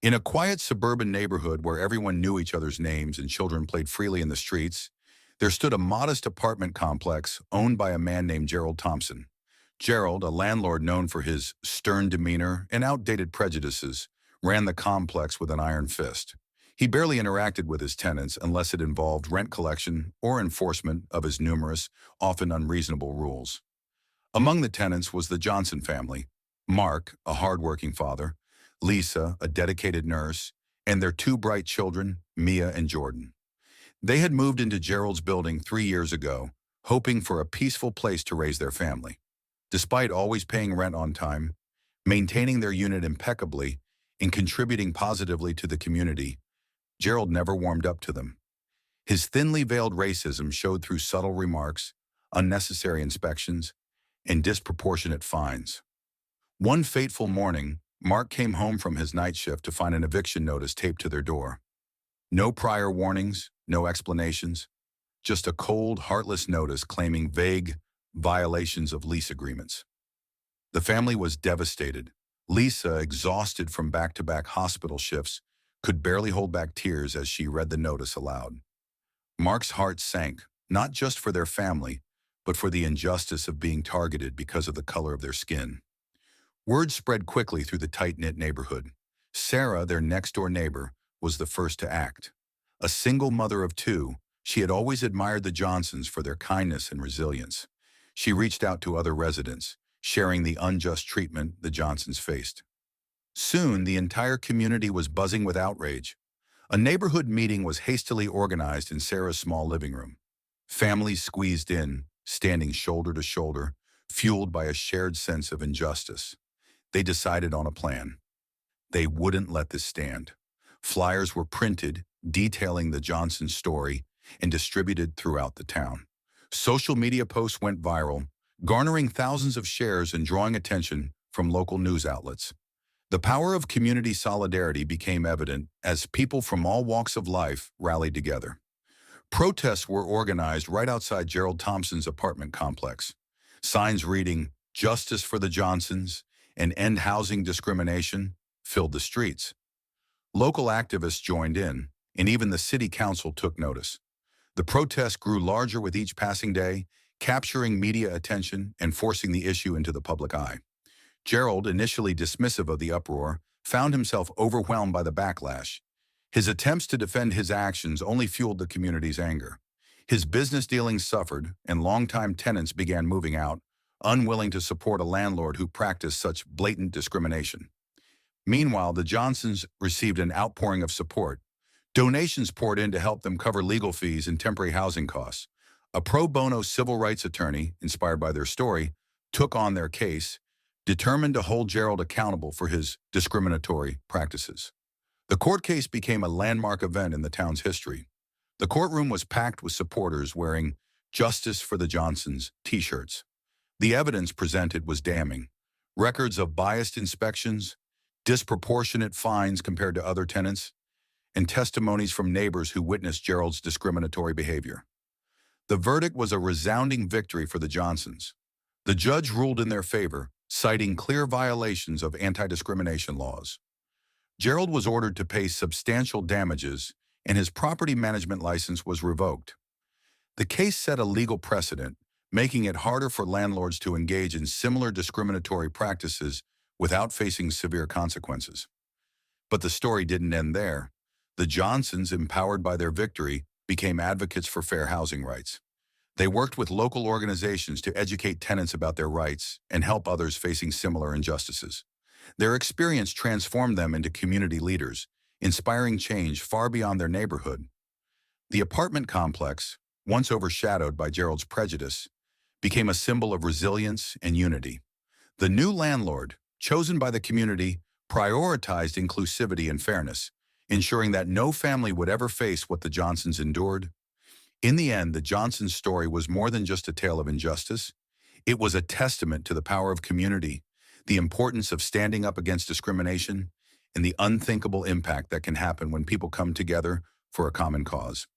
In a quiet suburban neighborhood where everyone knew each other's names and children played freely in the streets, there stood a modest apartment complex owned by a man named Gerald Thompson. Gerald, a landlord known for his stern demeanor and outdated prejudices, ran the complex with an iron fist. He barely interacted with his tenants unless it involved rent collection or enforcement of his numerous, often unreasonable rules. Among the tenants was the Johnson family: Mark, a hardworking father; Lisa, a dedicated nurse; and their two bright children, Mia and Jordan. They had moved into Gerald's building 3 years ago, hoping for a peaceful place to raise their family. Despite always paying rent on time, maintaining their unit impeccably, and contributing positively to the community, Gerald never warmed up to them. His thinly veiled racism showed through subtle remarks, unnecessary inspections, and disproportionate fines. One fateful morning, Mark came home from his night shift to find an eviction notice taped to their door. No prior warnings, no explanations, just a cold, heartless notice claiming vague violations of lease agreements. The family was devastated. Lisa, exhausted from back-to-back hospital shifts, could barely hold back tears as she read the notice aloud. Mark's heart sank, not just for their family, but for the injustice of being targeted because of the color of their skin. Word spread quickly through the tight-knit neighborhood. Sarah, their next-door neighbor, was the first to act. A single mother of two, she had always admired the Johnsons for their kindness and resilience. She reached out to other residents, sharing the unjust treatment the Johnsons faced. Soon, the entire community was buzzing with outrage. A neighborhood meeting was hastily organized in Sarah's small living room. Families squeezed in, standing shoulder to shoulder, fueled by a shared sense of injustice. They decided on a plan. They wouldn't let this stand. Flyers were printed, detailing the Johnson story, and distributed throughout the town. Social media posts went viral, garnering thousands of shares and drawing attention from local news outlets. The power of community solidarity became evident as people from all walks of life rallied together. Protests were organized right outside Gerald Thompson's apartment complex. Signs reading "Justice for the Johnsons" and "End Housing Discrimination" filled the streets. Local activists joined in, and even the city council took notice. The protests grew larger with each passing day, capturing media attention and forcing the issue into the public eye. Gerald, initially dismissive of the uproar, found himself overwhelmed by the backlash. His attempts to defend his actions only fueled the community's anger. His business dealings suffered, and longtime tenants began moving out, unwilling to support a landlord who practiced such blatant discrimination. Meanwhile, the Johnsons received an outpouring of support. Donations poured in to help them cover legal fees and temporary housing costs. A pro bono civil rights attorney, inspired by their story, took on their case, determined to hold Gerald accountable for his discriminatory practices. The court case became a landmark event in the town's history. The courtroom was packed with supporters wearing "Justice for the Johnsons" t-shirts. The evidence presented was damning. Records of biased inspections, disproportionate fines compared to other tenants, and testimonies from neighbors who witnessed Gerald's discriminatory behavior. The verdict was a resounding victory for the Johnsons. The judge ruled in their favor, citing clear violations of anti-discrimination laws. Gerald was ordered to pay substantial damages, and his property management license was revoked. The case set a legal precedent, making it harder for landlords to engage in similar discriminatory practices without facing severe consequences. But the story didn't end there. The Johnsons, empowered by their victory, became advocates for fair housing rights. They worked with local organizations to educate tenants about their rights and help others facing similar injustices. Their experience transformed them into community leaders, inspiring change far beyond their neighborhood. The apartment complex, once overshadowed by Gerald's prejudice, became a symbol of resilience and unity. The new landlord, chosen by the community, prioritized inclusivity and fairness, ensuring that no family would ever face what the Johnsons endured. In the end, the Johnsons' story was more than just a tale of injustice. It was a testament to the power of community, the importance of standing up against discrimination, and the unthinkable impact that can happen when people come together for a common cause.